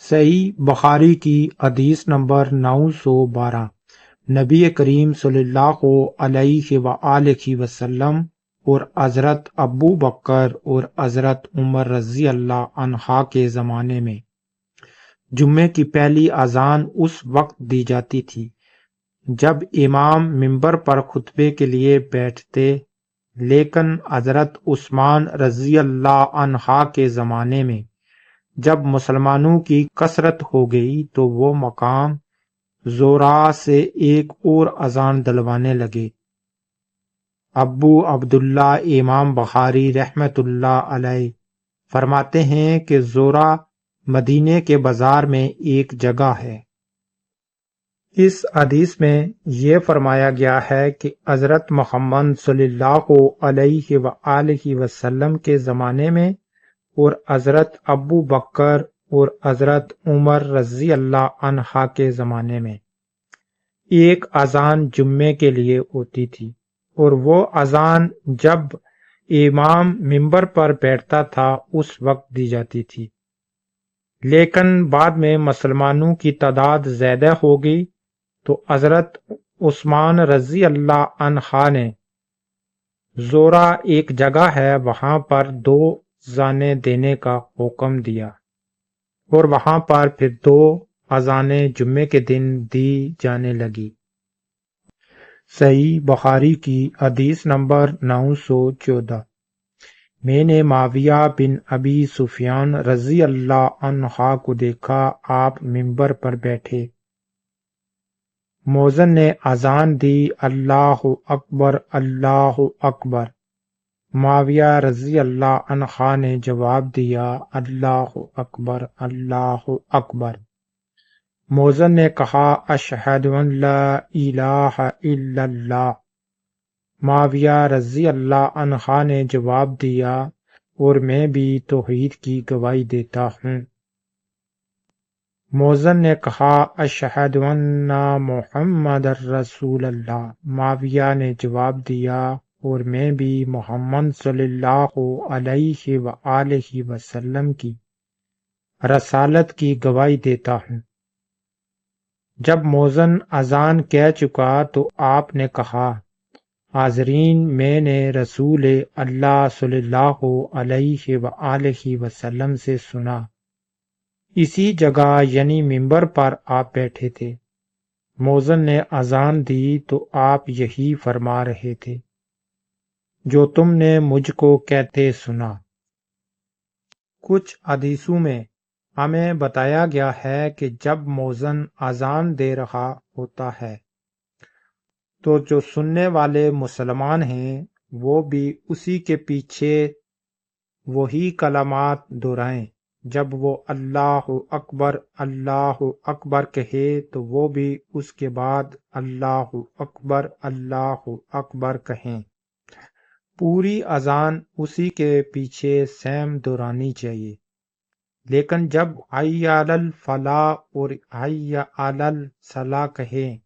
صحیح بخاری کی حدیث نمبر 912۔ نبی کریم صلی اللہ علیہ وآلہ وسلم اور حضرت ابو بکر اور حضرت عمر رضی اللہ عنہ کے زمانے میں جمعے کی پہلی اذان اس وقت دی جاتی تھی جب امام منبر پر خطبے کے لیے بیٹھتے، لیکن حضرت عثمان رضی اللہ عنہ کے زمانے میں جب مسلمانوں کی کثرت ہو گئی تو وہ مقام زورا سے ایک اور اذان دلوانے لگے۔ ابو عبداللہ امام بخاری رحمت اللہ علیہ فرماتے ہیں کہ زورا مدینے کے بازار میں ایک جگہ ہے۔ اس حدیث میں یہ فرمایا گیا ہے کہ حضرت محمد صلی اللہ علیہ وآلہ وسلم کے زمانے میں اور حضرت ابو بکر اور حضرت عمر رضی اللہ عنہ کے زمانے میں ایک اذان جمعے کے لیے ہوتی تھی، اور وہ اذان جب امام منبر پر بیٹھتا تھا اس وقت دی جاتی تھی، لیکن بعد میں مسلمانوں کی تعداد زیادہ ہو گئی تو حضرت عثمان رضی اللہ عنہ نے زورا ایک جگہ ہے وہاں پر 2 اذانیں دینے کا حکم دیا، اور وہاں پر پھر 2 اذانیں جمعے کے دن دی جانے لگی۔ صحیح بخاری کی حدیث نمبر 914۔ میں نے معاویہ بن ابی سفیان رضی اللہ عنہ کو دیکھا، آپ منبر پر بیٹھے، مؤذن نے اذان دی، اللہ اکبر اللہ اکبر۔ معاویہ رضی اللہ عنہ نے جواب دیا، اللہ اکبر اللہ اکبر۔ مؤذن نے کہا، اشہد ان لا الہ الا اللہ۔ معاویہ رضی اللہ عنہ نے جواب دیا، اور میں بھی توحید کی گواہی دیتا ہوں۔ مؤذن نے کہا، اشہد ان محمد رسول اللہ۔ معاویہ نے جواب دیا، اور میں بھی محمد صلی اللہ علیہ وآلہ وسلم کی رسالت کی گواہی دیتا ہوں۔ جب مؤذن اذان کہہ چکا تو آپ نے کہا، حاضرین، میں نے رسول اللہ صلی اللہ علیہ وآلہ وسلم سے سنا، اسی جگہ یعنی منبر پر آپ بیٹھے تھے، مؤذن نے اذان دی تو آپ یہی فرما رہے تھے جو تم نے مجھ کو کہتے سنا۔ کچھ حدیثوں میں ہمیں بتایا گیا ہے کہ جب مؤذن اذان دے رہا ہوتا ہے تو جو سننے والے مسلمان ہیں وہ بھی اسی کے پیچھے وہی کلمات دہرائیں۔ جب وہ اللہ اکبر کہے تو وہ بھی اس کے بعد اللہ اکبر کہیں۔ پوری اذان اسی کے پیچھے سیم دہرانی چاہیے، لیکن جب حی علی الفلاح اور حی علی الصلاح کہیں